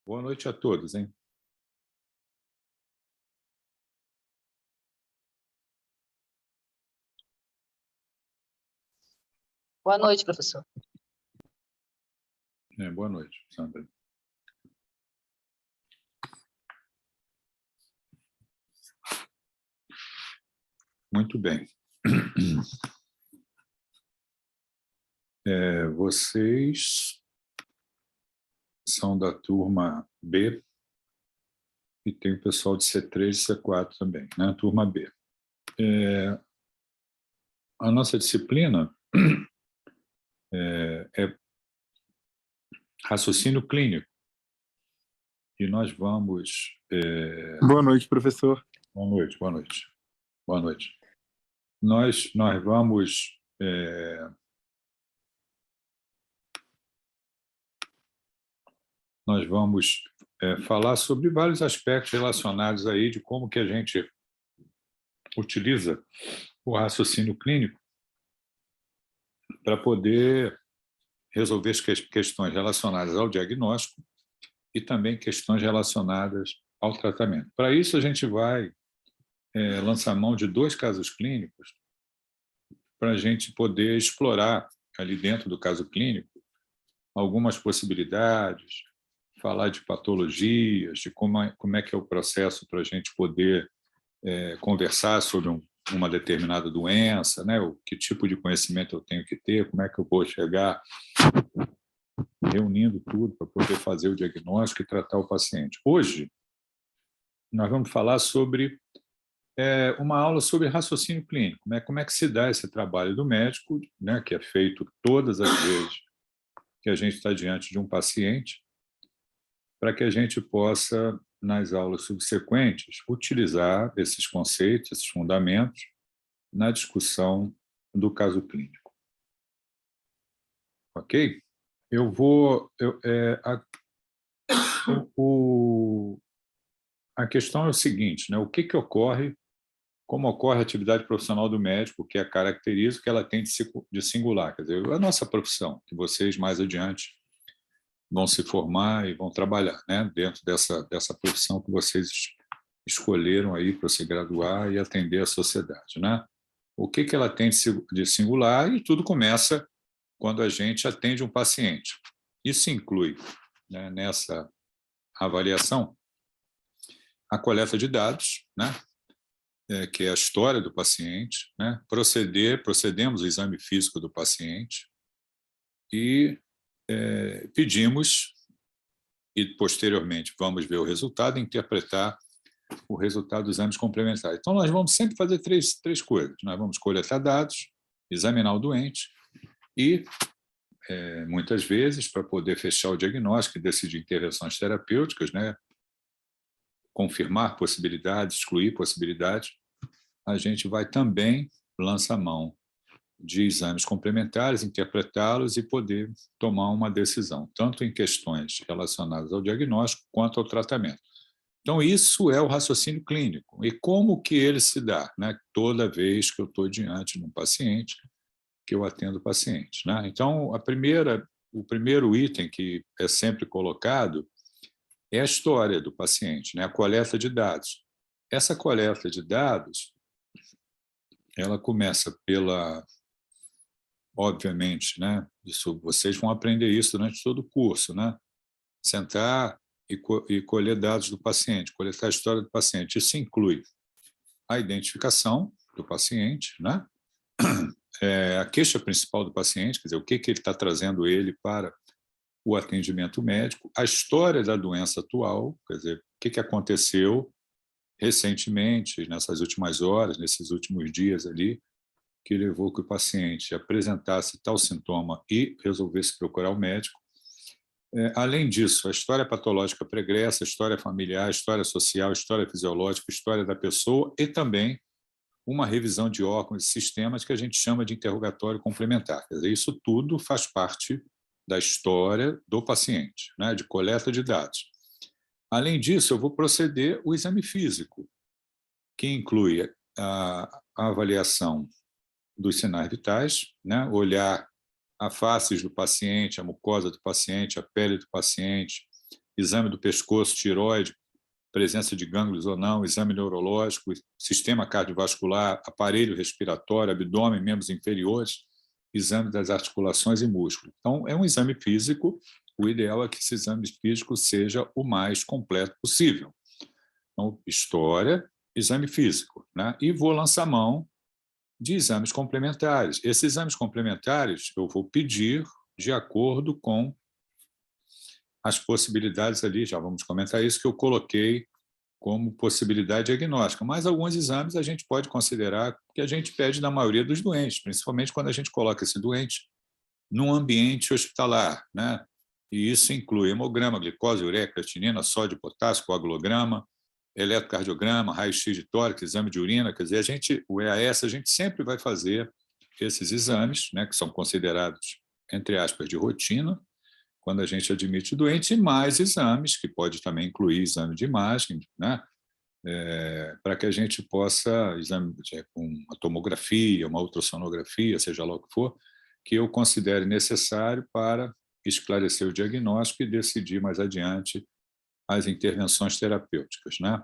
Boa noite a todos, hein? Boa noite, professor. Boa noite, Sandra. Muito bem. Vocês são da turma B e tem o pessoal de C3 e C4 também, né? Turma B. A nossa disciplina é raciocínio clínico. E nós vamos... Boa noite, professor. Boa noite, boa noite. Boa noite. Nós vamos... Nós vamos falar sobre vários aspectos relacionados aí de como que a gente utiliza o raciocínio clínico para poder resolver as questões relacionadas ao diagnóstico e também questões relacionadas ao tratamento. Para isso, a gente vai lançar mão de 2 casos clínicos para a gente poder explorar ali dentro do caso clínico algumas possibilidades, falar de patologias, de como é que é o processo para a gente poder conversar sobre uma determinada doença, né? Que tipo de conhecimento eu tenho que ter, como é que eu vou chegar reunindo tudo para poder fazer o diagnóstico e tratar o paciente. Hoje, nós vamos falar sobre uma aula sobre raciocínio clínico, né? Como é que se dá esse trabalho do médico, né? Que é feito todas as vezes que a gente está diante de um paciente, para que a gente possa, nas aulas subsequentes, utilizar esses conceitos, esses fundamentos, na discussão do caso clínico. Ok? A questão é o seguinte, né? O que ocorre, como ocorre a atividade profissional do médico, que é a característica que ela tem de singular, quer dizer, a nossa profissão, que vocês mais adiante vão se formar e vão trabalhar, né? Dentro dessa profissão que vocês escolheram aí para se graduar e atender a sociedade, né? O que ela tem de singular? E tudo começa quando a gente atende um paciente. Isso inclui, né, nessa avaliação, a coleta de dados, né, que é a história do paciente, né, procedemos ao exame físico do paciente e pedimos, e posteriormente vamos ver o resultado e interpretar o resultado dos exames complementares. Então, nós vamos sempre fazer três coisas. Nós vamos coletar dados, examinar o doente e, muitas vezes, para poder fechar o diagnóstico e decidir intervenções terapêuticas, né, confirmar possibilidades, excluir possibilidades, a gente vai também lançar mão de exames complementares, interpretá-los e poder tomar uma decisão, tanto em questões relacionadas ao diagnóstico quanto ao tratamento. Então, isso é o raciocínio clínico. E como que ele se dá, né? Toda vez que eu estou diante de um paciente, que eu atendo o paciente, né? Então, o primeiro item que é sempre colocado é a história do paciente, né? A coleta de dados. Essa coleta de dados, ela começa obviamente, né? Isso, vocês vão aprender isso durante todo o curso, né? Sentar e colher dados do paciente, coletar a história do paciente. Isso inclui a identificação do paciente, né? A queixa principal do paciente, quer dizer, o que ele está trazendo ele para o atendimento médico, a história da doença atual, quer dizer, o que aconteceu recentemente, nessas últimas horas, nesses últimos dias ali, que levou que o paciente apresentasse tal sintoma e resolvesse procurar o médico. Além disso, a história patológica pregressa, a história familiar, a história social, a história fisiológica, a história da pessoa e também uma revisão de órgãos e sistemas que a gente chama de interrogatório complementar. Quer dizer, isso tudo faz parte da história do paciente, né, de coleta de dados. Além disso, eu vou proceder o exame físico, que inclui a avaliação dos sinais vitais, né, olhar a face do paciente, a mucosa do paciente, a pele do paciente, exame do pescoço, tireoide, presença de gânglios ou não, exame neurológico, sistema cardiovascular, aparelho respiratório, abdômen, membros inferiores, exame das articulações e músculos. Então, é um exame físico, o ideal é que esse exame físico seja o mais completo possível. Então, história, exame físico, né? E vou lançar mão de exames complementares. Esses exames complementares eu vou pedir de acordo com as possibilidades ali, já vamos comentar isso, que eu coloquei como possibilidade diagnóstica. Mas alguns exames a gente pode considerar que a gente pede na maioria dos doentes, principalmente quando a gente coloca esse doente num ambiente hospitalar, né? E isso inclui hemograma, glicose, ureia, creatinina, sódio, potássio, coagulograma, eletrocardiograma, raio-x de tórax, exame de urina, quer dizer, o EAS, a gente sempre vai fazer esses exames, né, que são considerados, entre aspas, de rotina, quando a gente admite o doente, e mais exames, que pode também incluir exame de imagem, né, para que a gente possa, uma tomografia, uma ultrassonografia, seja lá o que for, que eu considere necessário para esclarecer o diagnóstico e decidir mais adiante as intervenções terapêuticas, né?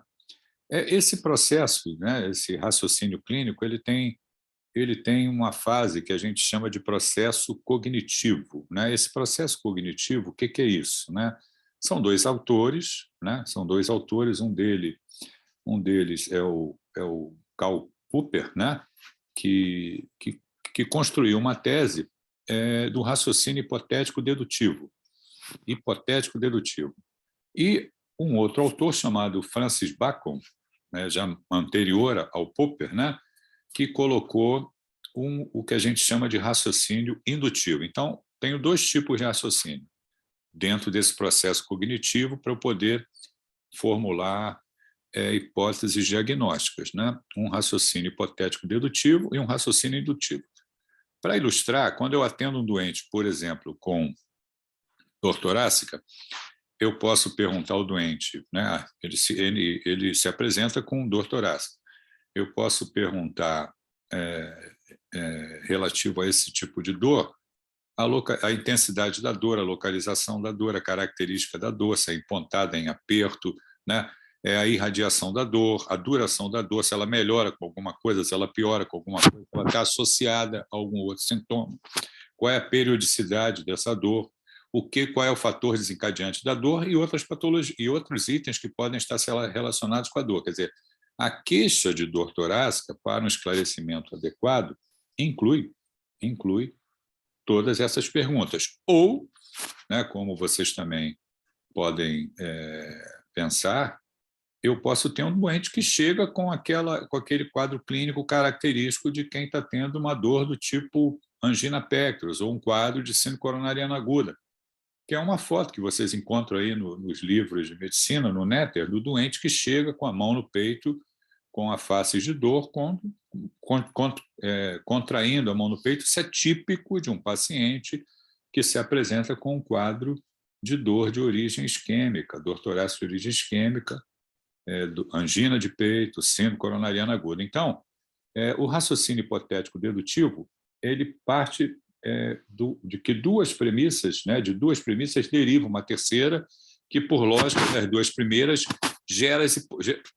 Esse processo, né, esse raciocínio clínico, ele tem uma fase que a gente chama de processo cognitivo, né? Esse processo cognitivo, o que é isso, né? São dois autores, né? Um deles é o Karl Popper, né? que construiu uma tese do raciocínio hipotético-dedutivo. E um outro autor chamado Francis Bacon, né, já anterior ao Popper, né, que colocou o que a gente chama de raciocínio indutivo. Então, tenho dois tipos de raciocínio dentro desse processo cognitivo para eu poder formular hipóteses diagnósticas, né? Um raciocínio hipotético-dedutivo e um raciocínio indutivo. Para ilustrar, quando eu atendo um doente, por exemplo, com dor torácica, eu posso perguntar ao doente, né? Ele se apresenta com dor torácica. Eu posso perguntar, relativo a esse tipo de dor, a intensidade da dor, a localização da dor, a característica da dor, se é empontada, em aperto, né? A irradiação da dor, a duração da dor, se ela melhora com alguma coisa, se ela piora com alguma coisa, se ela está associada a algum outro sintoma, qual é a periodicidade dessa dor, qual é o fator desencadeante da dor e outras patologias e outros itens que podem estar relacionados com a dor. Quer dizer, a queixa de dor torácica, para um esclarecimento adequado, inclui todas essas perguntas. Ou, né, como vocês também podem pensar, eu posso ter um doente que chega com aquele quadro clínico característico de quem está tendo uma dor do tipo angina pectoris ou um quadro de síndrome coronariana aguda, que é uma foto que vocês encontram aí nos livros de medicina, no Néter, do doente que chega com a mão no peito, com a face de dor, contraindo a mão no peito. Isso é típico de um paciente que se apresenta com um quadro de dor de origem isquêmica, dor torácica de origem isquêmica, angina de peito, síndrome coronariana aguda. Então, o raciocínio hipotético dedutivo, ele parte de que duas premissas, né, de duas premissas deriva uma terceira, que, por lógica das duas primeiras,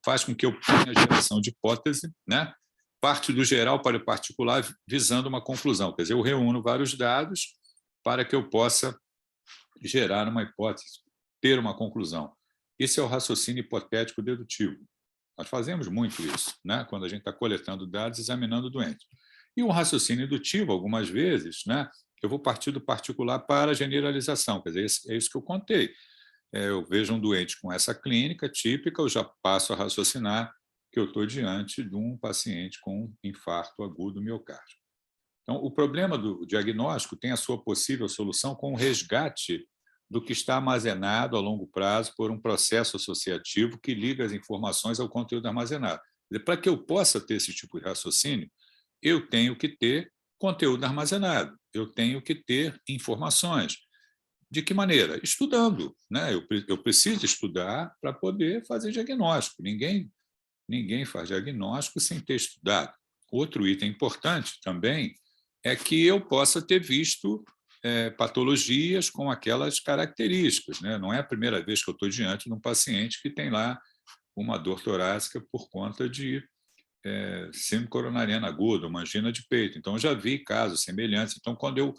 faz com que eu tenha a geração de hipótese, né, parte do geral para o particular, visando uma conclusão. Quer dizer, eu reúno vários dados para que eu possa gerar uma hipótese, ter uma conclusão. Esse é o raciocínio hipotético dedutivo. Nós fazemos muito isso, né, quando a gente está coletando dados, examinando o doente. E o raciocínio indutivo, algumas vezes, né, eu vou partir do particular para a generalização. Quer dizer, é isso que eu contei. Eu vejo um doente com essa clínica típica, eu já passo a raciocinar que eu estou diante de um paciente com infarto agudo do miocárdio. Então, o problema do diagnóstico tem a sua possível solução com o resgate do que está armazenado a longo prazo por um processo associativo que liga as informações ao conteúdo armazenado. Para que eu possa ter esse tipo de raciocínio, eu tenho que ter conteúdo armazenado, eu tenho que ter informações. De que maneira? Estudando, né? Eu preciso estudar para poder fazer diagnóstico. Ninguém faz diagnóstico sem ter estudado. Outro item importante também é que eu possa ter visto patologias com aquelas características, né? Não é a primeira vez que eu estou diante de um paciente que tem lá uma dor torácica por conta de síndrome coronariana aguda, uma angina de peito. Então, eu já vi casos semelhantes. Então, quando eu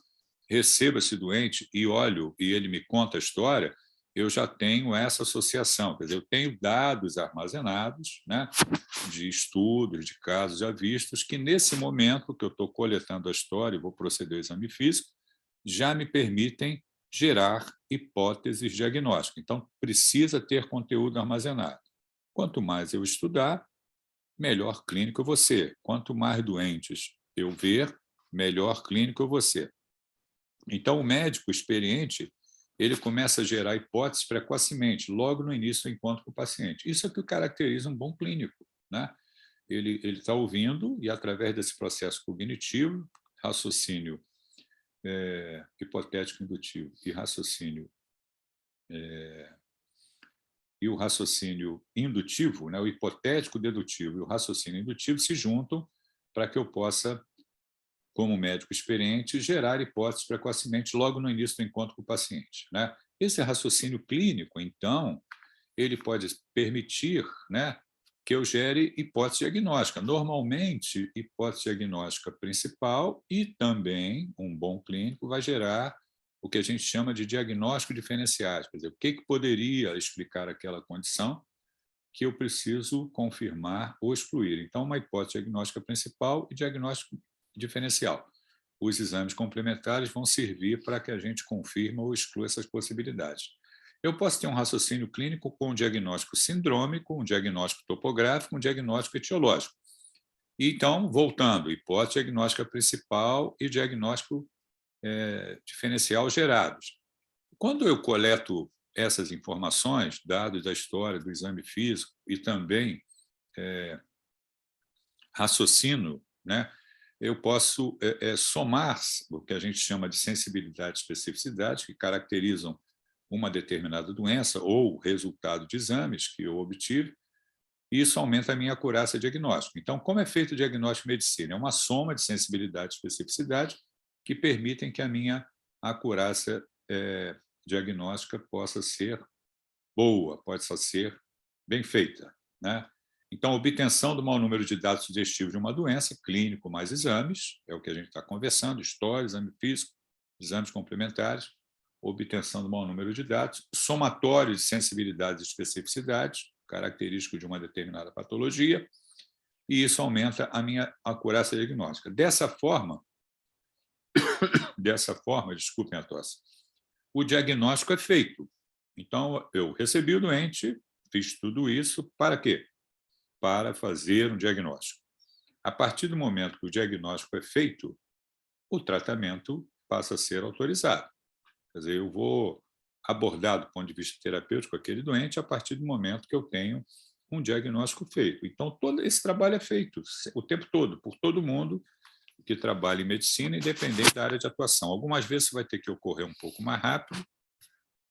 recebo esse doente e olho e ele me conta a história, eu já tenho essa associação. Quer dizer, eu tenho dados armazenados, né, de estudos, de casos já vistos, que nesse momento que eu estou coletando a história e vou proceder ao exame físico, já me permitem gerar hipóteses diagnósticas. Então, precisa ter conteúdo armazenado. Quanto mais eu estudar, melhor clínico eu vou ser. Quanto mais doentes eu ver, melhor clínico eu vou ser. Então, o médico experiente, ele começa a gerar hipóteses precocemente, logo no início do encontro com o paciente. Isso é o que caracteriza um bom clínico, né? Ele está ouvindo e, através desse processo cognitivo, raciocínio hipotético indutivo e o raciocínio indutivo, né, o hipotético dedutivo e o raciocínio indutivo se juntam para que eu possa, como médico experiente, gerar hipóteses precocemente logo no início do encontro com o paciente, né? Esse raciocínio clínico, então, ele pode permitir, né, que eu gere hipótese diagnóstica. Normalmente, hipótese diagnóstica principal e também um bom clínico vai gerar o que a gente chama de diagnóstico diferenciais, quer dizer, o que poderia explicar aquela condição que eu preciso confirmar ou excluir. Então, uma hipótese diagnóstica principal e diagnóstico diferencial. Os exames complementares vão servir para que a gente confirme ou exclua essas possibilidades. Eu posso ter um raciocínio clínico com um diagnóstico sindrômico, um diagnóstico topográfico, um diagnóstico etiológico. Então, voltando, hipótese diagnóstica principal e diagnóstico diferencial gerados. Quando eu coleto essas informações, dados da história, do exame físico e também raciocínio, né, eu posso somar o que a gente chama de sensibilidade e especificidade, que caracterizam uma determinada doença ou resultado de exames que eu obtive, e isso aumenta a minha acurácia diagnóstica. Então, como é feito o diagnóstico em medicina? É uma soma de sensibilidade e especificidade que permitem que a minha acurácia diagnóstica possa ser boa, possa ser bem feita, né? Então, a obtenção do maior número de dados sugestivos de uma doença, clínico mais exames, é o que a gente está conversando, história, exame físico, exames complementares, obtenção do maior número de dados, somatório de sensibilidades e especificidades, característico de uma determinada patologia, e isso aumenta a minha acurácia diagnóstica. Dessa forma, desculpem a tosse, o diagnóstico é feito. Então, eu recebi o doente, fiz tudo isso, para quê? Para fazer um diagnóstico. A partir do momento que o diagnóstico é feito, o tratamento passa a ser autorizado. Quer dizer, eu vou abordar do ponto de vista terapêutico aquele doente a partir do momento que eu tenho um diagnóstico feito. Então, todo esse trabalho é feito o tempo todo, por todo mundo que trabalha em medicina, independente da área de atuação. Algumas vezes vai ter que ocorrer um pouco mais rápido,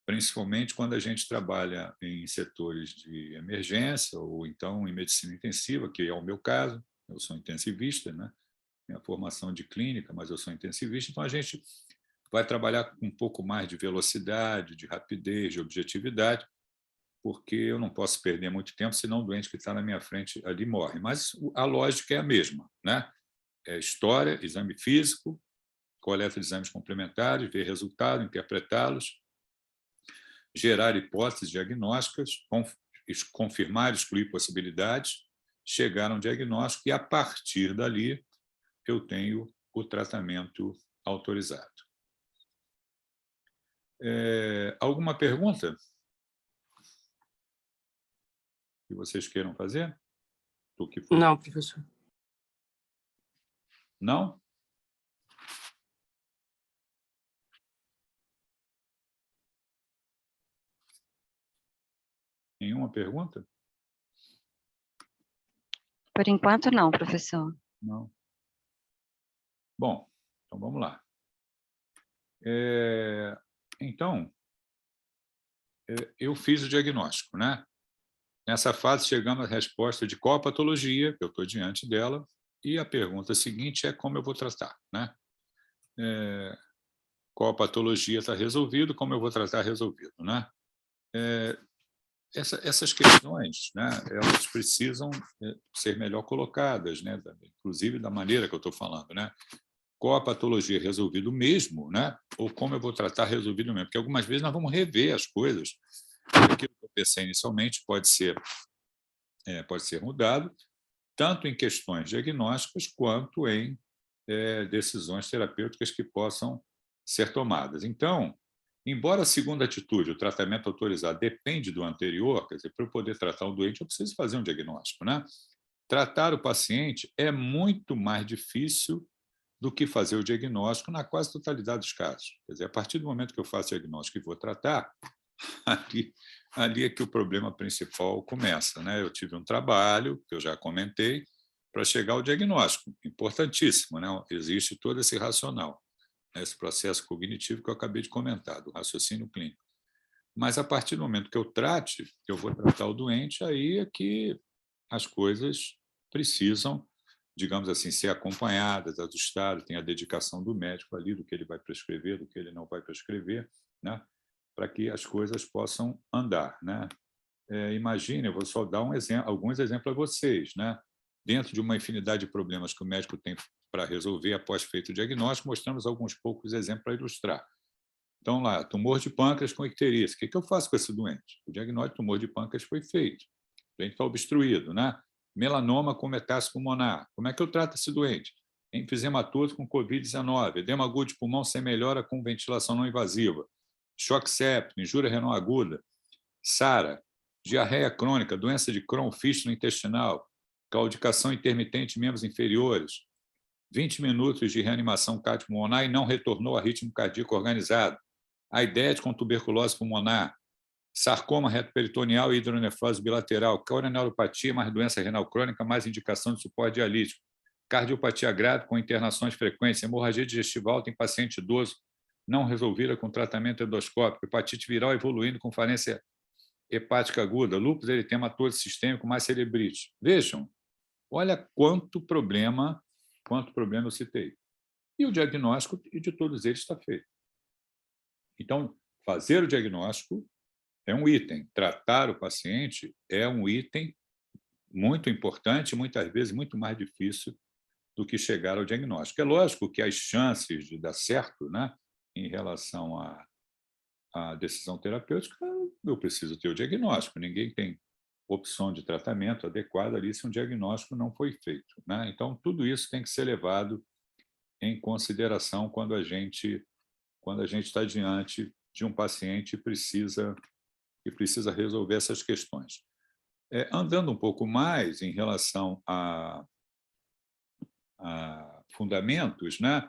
principalmente quando a gente trabalha em setores de emergência ou então em medicina intensiva, que é o meu caso, eu sou intensivista, né? Minha formação de clínica, mas eu sou intensivista, então a gente vai trabalhar com um pouco mais de velocidade, de rapidez, de objetividade, porque eu não posso perder muito tempo, senão o doente que está na minha frente ali morre. Mas a lógica é a mesma, né? É história, exame físico, coleta de exames complementares, ver resultado, interpretá-los, gerar hipóteses diagnósticas, confirmar, excluir possibilidades, chegar a um diagnóstico e, a partir dali, eu tenho o tratamento autorizado. Alguma pergunta que vocês queiram fazer? Do que foi? Não, professor. Não? Nenhuma pergunta? Por enquanto, não, professor. Não. Bom, então vamos lá. Então, eu fiz o diagnóstico, né? Nessa fase, chegamos à resposta de qual a patologia, que eu estou diante dela, e a pergunta seguinte é como eu vou tratar, né? qual a patologia está resolvido, como eu vou tratar resolvido, né? Essas questões, né, elas precisam ser melhor colocadas, né, inclusive da maneira que eu estou falando, né? Qual a patologia resolvido mesmo, né? Ou como eu vou tratar resolvido mesmo? Porque algumas vezes nós vamos rever as coisas. Aquilo que eu pensei inicialmente pode ser mudado, tanto em questões diagnósticas quanto em decisões terapêuticas que possam ser tomadas. Então, embora a segunda atitude, o tratamento autorizado, depende do anterior, quer dizer, para eu poder tratar o doente, eu preciso fazer um diagnóstico, né? Tratar o paciente é muito mais difícil do que fazer o diagnóstico na quase totalidade dos casos. Quer dizer, a partir do momento que eu faço o diagnóstico e vou tratar, ali é que o problema principal começa, né? Eu tive um trabalho, que eu já comentei, para chegar ao diagnóstico, importantíssimo, né? Existe todo esse racional, né? Esse processo cognitivo que eu acabei de comentar, do raciocínio clínico. Mas, a partir do momento que eu trate, que eu vou tratar o doente, aí é que as coisas precisam, digamos assim, ser acompanhadas, ajustadas, tem a dedicação do médico ali, do que ele vai prescrever, do que ele não vai prescrever, né? Para que as coisas possam andar, né? Imagine, eu vou só dar alguns exemplos a vocês, né? Dentro de uma infinidade de problemas que o médico tem para resolver após feito o diagnóstico, mostramos alguns poucos exemplos para ilustrar. Então, lá, tumor de pâncreas com icterícia. O que eu faço com esse doente? O diagnóstico de tumor de pâncreas foi feito. O doente está obstruído, né? Melanoma com metástase pulmonar. Como é que eu trato esse doente? Enfisematoso com Covid-19, edema agudo de pulmão sem melhora com ventilação não invasiva, choque séptico, injúria renal aguda, SARA, diarreia crônica, doença de Crohn, fístula intestinal, claudicação intermitente de membros inferiores, 20 minutos de reanimação cardiopulmonar e não retornou a ritmo cardíaco organizado, aidete com tuberculose pulmonar, sarcoma retroperitoneal e hidronefrose bilateral, coronariopatia mais doença renal crônica, mais indicação de suporte dialítico, cardiopatia grave com internações frequentes, hemorragia digestiva alta em paciente idoso não resolvida com tratamento endoscópico, hepatite viral evoluindo com falência hepática aguda, lúpus eritematoso sistêmico mais cerebrite. Vejam, olha quanto problema eu citei. E o diagnóstico de todos eles está feito. Então, fazer o diagnóstico é um item, tratar o paciente é um item muito importante, muitas vezes muito mais difícil do que chegar ao diagnóstico. É lógico que as chances de dar certo, né, em relação à decisão terapêutica, eu preciso ter o diagnóstico. Ninguém tem opção de tratamento adequada ali se um diagnóstico não foi feito, né? Então, tudo isso tem que ser levado em consideração quando a gente está diante de um paciente que precisa resolver essas questões. Andando um pouco mais em relação a fundamentos, né?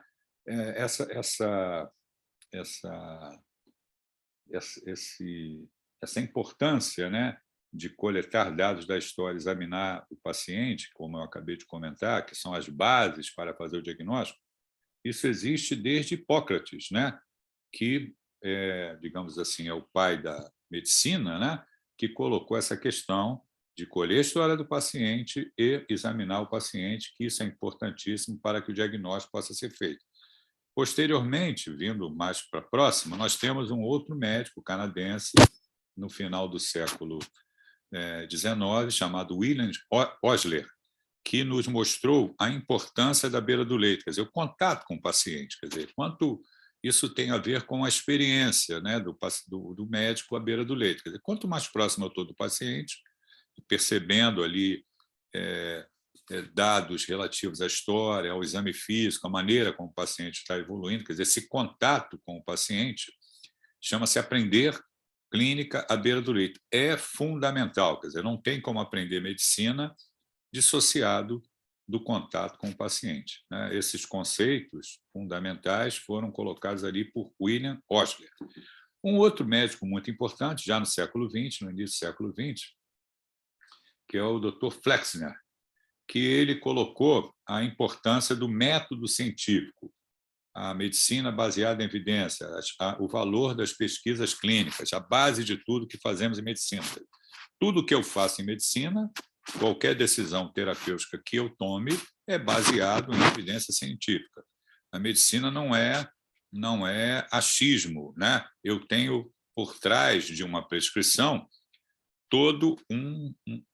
Essa importância, né, de coletar dados da história, examinar o paciente, como eu acabei de comentar, que são as bases para fazer o diagnóstico, isso existe desde Hipócrates, né, que, digamos assim, é o pai da medicina, né, que colocou essa questão de colher a história do paciente e examinar o paciente, que isso é importantíssimo para que o diagnóstico possa ser feito. Posteriormente, vindo mais para a próxima, nós temos um outro médico canadense, no final do século XIX, chamado William Osler, que nos mostrou a importância da beira do leito, quer dizer, o contato com o paciente, quer dizer, quanto isso tem a ver com a experiência, né, do médico à beira do leito. Quer dizer, quanto mais próximo eu estou do paciente, percebendo ali dados relativos à história, ao exame físico, à maneira como o paciente está evoluindo, quer dizer, esse contato com o paciente chama-se aprender clínica à beira do leito. É fundamental, quer dizer, não tem como aprender medicina dissociado do contato com o paciente, né? Esses conceitos fundamentais foram colocados ali por William Osler. Um outro médico muito importante, já no século XX, no início do século XX, que é o Dr. Flexner, que ele colocou a importância do método científico, a medicina baseada em evidência, o valor das pesquisas clínicas, a base de tudo que fazemos em medicina. Tudo que eu faço em medicina, qualquer decisão terapêutica que eu tome, é baseado em evidência científica. A medicina não é não é achismo, né? Eu tenho por trás de uma prescrição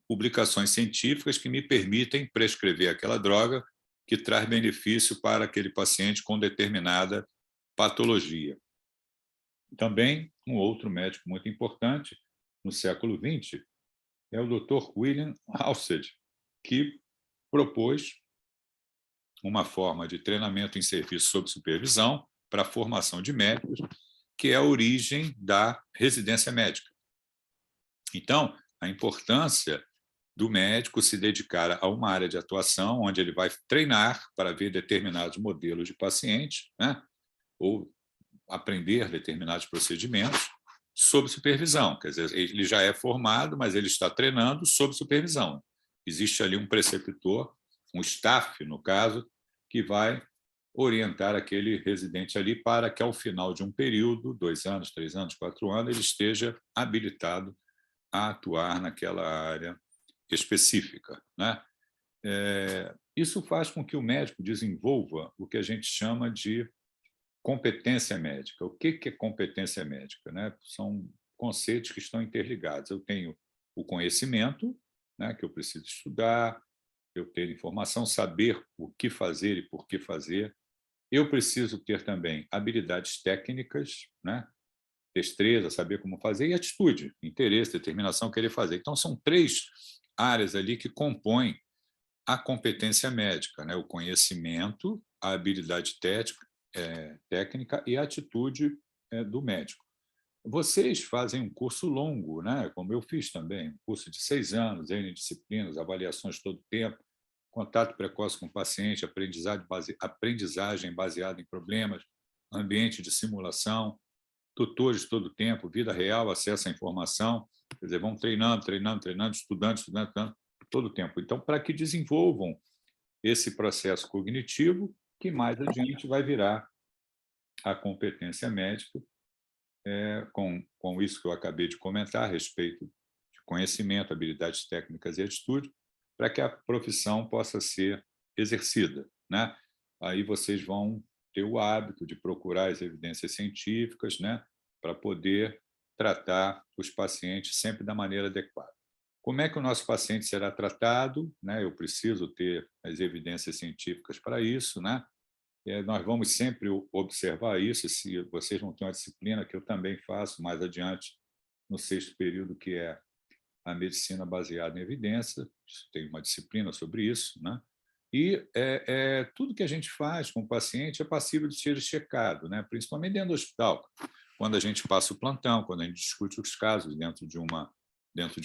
publicações científicas que me permitem prescrever aquela droga que traz benefício para aquele paciente com determinada patologia. Também, um outro médico muito importante no século XX é o Dr. William Halsted, que propôs uma forma de treinamento em serviço sob supervisão para a formação de médicos, que é a origem da residência médica. Então, a importância do médico se dedicar a uma área de atuação onde ele vai treinar para ver determinados modelos de pacientes, né? Ou aprender determinados procedimentos sob supervisão. Quer dizer, ele já é formado, mas ele está treinando sob supervisão. Existe ali um preceptor, um staff, no caso, que vai orientar aquele residente ali para que, ao final de um período, 2 anos, 3 anos, 4 anos, ele esteja habilitado a atuar naquela área específica, né? Isso faz com que o médico desenvolva o que a gente chama de competência médica. O que é competência médica, né? São conceitos que estão interligados. Eu tenho o conhecimento, né, que eu preciso estudar, eu ter informação, saber o que fazer e por que fazer. Eu preciso ter também habilidades técnicas, né? Destreza, saber como fazer, e atitude, interesse, determinação, querer fazer. Então, são 3 áreas ali que compõem a competência médica, né? O conhecimento, a habilidade técnica e a atitude do médico. Vocês fazem um curso longo, né? Como eu fiz também, um curso de 6 anos, N disciplinas, avaliações todo o tempo, contato precoce com o paciente, aprendizagem baseada em problemas, ambiente de simulação, tutores todo o tempo, vida real, acesso à informação, quer dizer, vão treinando, estudando todo o tempo. Então, para que desenvolvam esse processo cognitivo, que mais adiante vai virar a competência médica, com isso que eu acabei de comentar a respeito de conhecimento, habilidades técnicas e atitude, para que a profissão possa ser exercida, né? Aí vocês vão ter o hábito de procurar as evidências científicas, né, para poder tratar os pacientes sempre da maneira adequada. Como é que o nosso paciente será tratado, né? Eu preciso ter as evidências científicas para isso, né? Nós vamos sempre observar isso. Se vocês vão ter uma disciplina que eu também faço mais adiante, no 6º período, que é a medicina baseada em evidência, tem uma disciplina sobre isso, né? E tudo que a gente faz com o paciente é passível de ser checado, né? Principalmente dentro do hospital, quando a gente passa o plantão, quando a gente discute os casos dentro de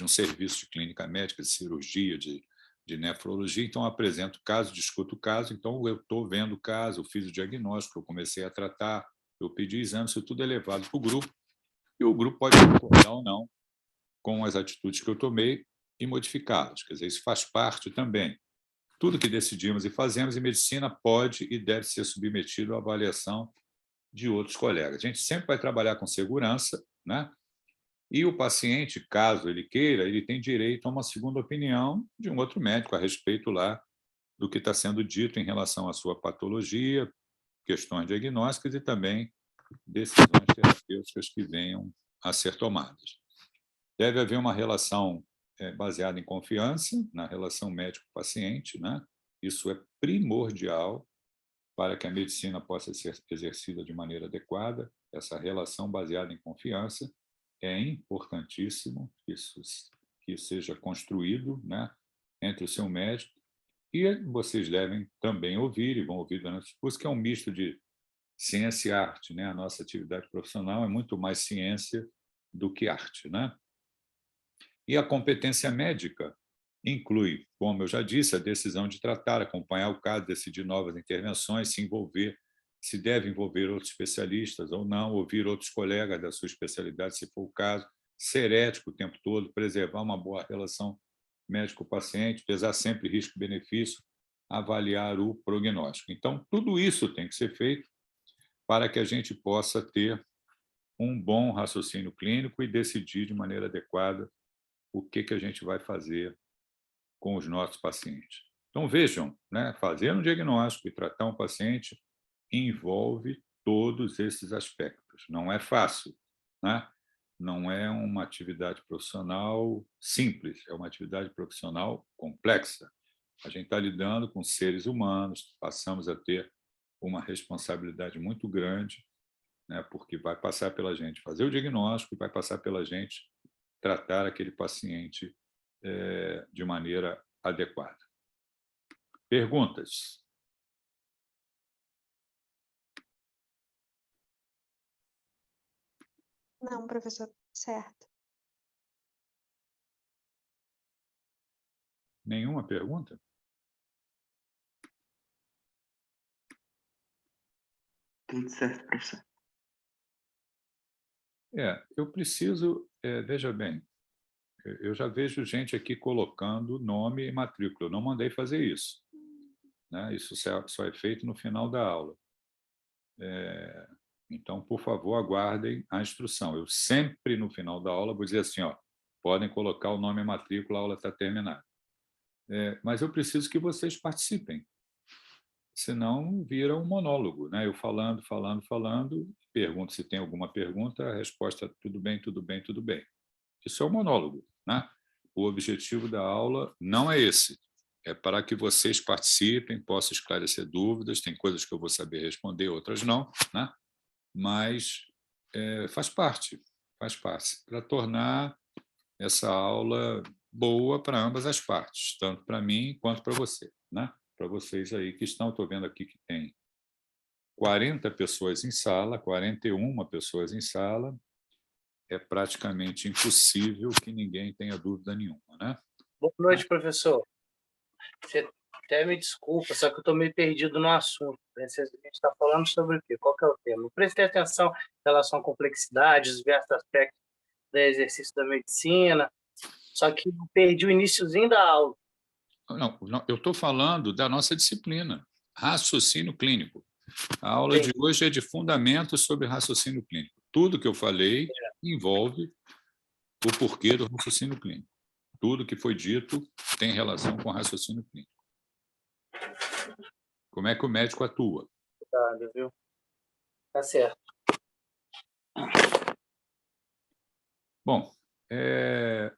um serviço de clínica médica, de cirurgia, de nefrologia. Então, eu apresento o caso, discuto o caso, então eu estou vendo o caso, eu fiz o diagnóstico, eu comecei a tratar, eu pedi exame, isso tudo é levado para o grupo, e o grupo pode concordar ou não com as atitudes que eu tomei e modificá-las. Quer dizer, isso faz parte também. Tudo que decidimos e fazemos em medicina pode e deve ser submetido à avaliação de outros colegas. A gente sempre vai trabalhar com segurança, né? E o paciente, caso ele queira, ele tem direito a uma segunda opinião de um outro médico a respeito lá do que está sendo dito em relação à sua patologia, questões diagnósticas e também decisões terapêuticas que venham a ser tomadas. Deve haver uma relação baseada em confiança, na relação médico-paciente, né? Isso é primordial para que a medicina possa ser exercida de maneira adequada. Essa relação baseada em confiança é importantíssimo que isso seja construído, né, entre o seu médico, e vocês devem também ouvir, e vão ouvir durante o curso, que é um misto de ciência e arte, né? A nossa atividade profissional é muito mais ciência do que arte, né? E a competência médica inclui, como eu já disse, a decisão de tratar, acompanhar o caso, decidir novas intervenções, se deve envolver outros especialistas ou não, ouvir outros colegas da sua especialidade, se for o caso, ser ético o tempo todo, preservar uma boa relação médico-paciente, pesar sempre risco-benefício, avaliar o prognóstico. Então, tudo isso tem que ser feito para que a gente possa ter um bom raciocínio clínico e decidir de maneira adequada o que a gente vai fazer com os nossos pacientes. Então, vejam, né, fazer um diagnóstico e tratar um paciente envolve todos esses aspectos. Não é fácil, né? Não é uma atividade profissional simples, é uma atividade profissional complexa. A gente está lidando com seres humanos, passamos a ter uma responsabilidade muito grande, né? Porque vai passar pela gente fazer o diagnóstico e vai passar pela gente tratar aquele paciente de maneira adequada. Perguntas? Não, professor, certo. Nenhuma pergunta? Tudo certo, professor. Eu preciso, veja bem, eu já vejo gente aqui colocando nome e matrícula. Eu não mandei fazer isso, né? Isso só é feito no final da aula. Então, por favor, aguardem a instrução. Eu sempre, no final da aula, vou dizer assim, ó, podem colocar o nome e matrícula, a aula está terminada. Mas eu preciso que vocês participem, senão vira um monólogo, né? Eu falando, pergunto se tem alguma pergunta, a resposta tudo bem, tudo bem, tudo bem. Isso é um monólogo, né? O objetivo da aula não é esse. É para que vocês participem, possam esclarecer dúvidas, tem coisas que eu vou saber responder, outras não, né? Mas faz parte, para tornar essa aula boa para ambas as partes, tanto para mim quanto para você, né? Para vocês aí que estão, estou vendo aqui que tem 40 pessoas em sala, 41 pessoas em sala, é praticamente impossível que ninguém tenha dúvida nenhuma, né? Boa noite, professor. Você até me desculpa, só que eu estou meio perdido no assunto. A gente está falando sobre o quê? Qual que é o tema? Eu prestei atenção em relação à complexidade, os diversos aspectos do exercício da medicina, só que eu perdi o iniciozinho da aula. Não, eu estou falando da nossa disciplina, raciocínio clínico. A aula de hoje é de fundamentos sobre raciocínio clínico. Tudo que eu falei envolve o porquê do raciocínio clínico. Tudo que foi dito tem relação com raciocínio clínico. Como é que o médico atua? Tá, viu? Tá certo. Bom,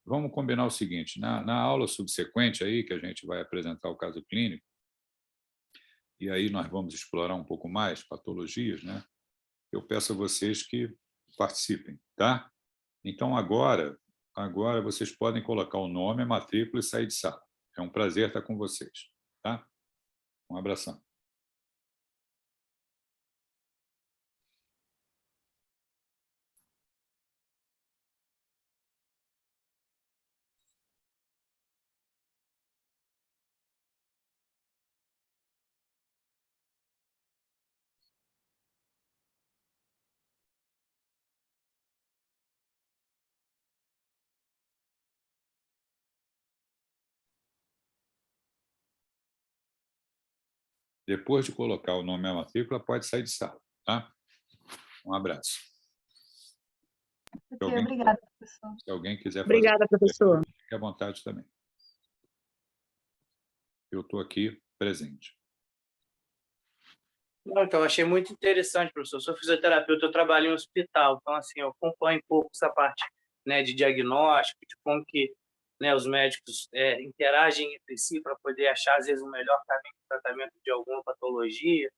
vamos combinar o seguinte, na aula subsequente aí, que a gente vai apresentar o caso clínico, e aí nós vamos explorar um pouco mais patologias, né? Eu peço a vocês que participem, tá? Então, agora vocês podem colocar o nome, a matrícula e sair de sala. É um prazer estar com vocês, tá? Um abração. Depois de colocar o nome e a matrícula, pode sair de sala, tá? Um abraço. Ok, obrigada, professor. Se alguém quiser fazer... Obrigada, professor. Fique à vontade também. Eu estou aqui presente. Não, então, eu achei muito interessante, professor. Eu sou fisioterapeuta, eu trabalho em hospital, então, assim, eu acompanho um pouco essa parte, né, de diagnóstico, de como que, né, os médicos interagem entre si para poder achar, às vezes, o melhor caminho de tratamento de alguma patologia.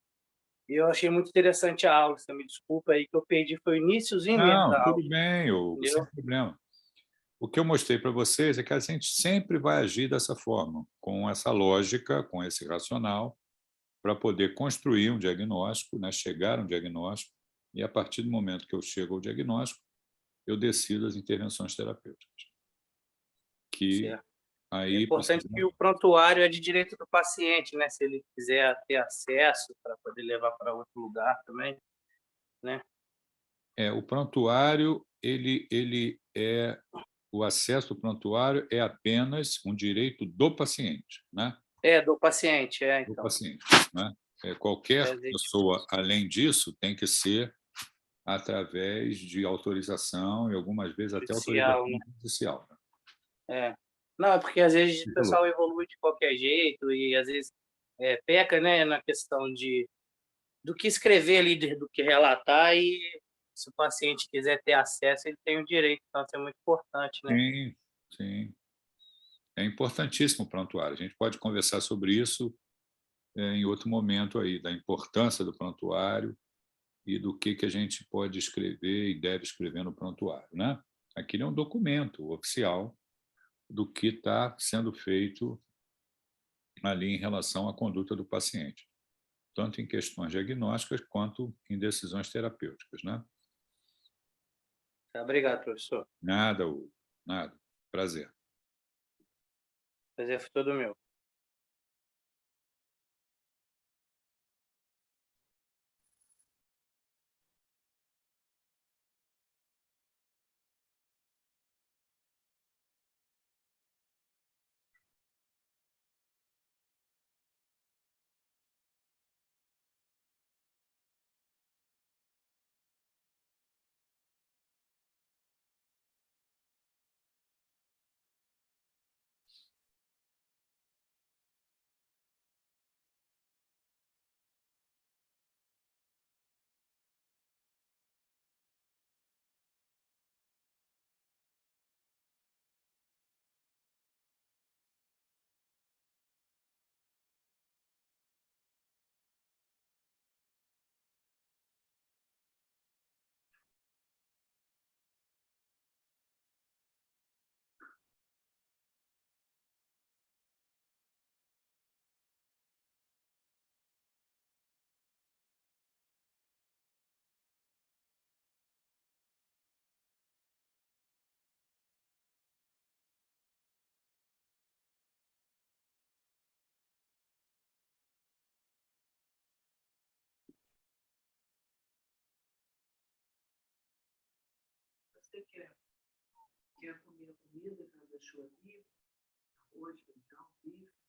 E eu achei muito interessante a aula. Você me desculpa aí que eu perdi, foi o iniciozinho mesmo da aula. Tudo bem, sem problema. O que eu mostrei para vocês é que a gente sempre vai agir dessa forma, com essa lógica, com esse racional, para poder construir um diagnóstico, né, chegar a um diagnóstico, e a partir do momento que eu chego ao diagnóstico, eu decido as intervenções terapêuticas. É importante que o prontuário é de direito do paciente, né? Se ele quiser ter acesso para poder levar para outro lugar também, né? O prontuário, o acesso ao prontuário é apenas um direito do paciente, né? Do paciente, então. Do paciente, né? Qualquer pessoa, além disso, tem que ser através de autorização e algumas vezes até autorização judicial. Não, é porque às vezes o pessoal evolui de qualquer jeito e às vezes peca, né, na questão do que escrever ali, do que relatar, e se o paciente quiser ter acesso, ele tem o direito. Então, isso é muito importante, né? Sim, sim. É importantíssimo o prontuário. A gente pode conversar sobre isso em outro momento aí, da importância do prontuário e do que a gente pode escrever e deve escrever no prontuário, né? Aquilo é um documento oficial do que está sendo feito ali em relação à conduta do paciente, tanto em questões diagnósticas quanto em decisões terapêuticas, né? Obrigado, professor. Nada, Hugo, nada. Prazer. Prazer foi todo meu. Você quer comer a comida que ela deixou ali? Hoje, então, bife.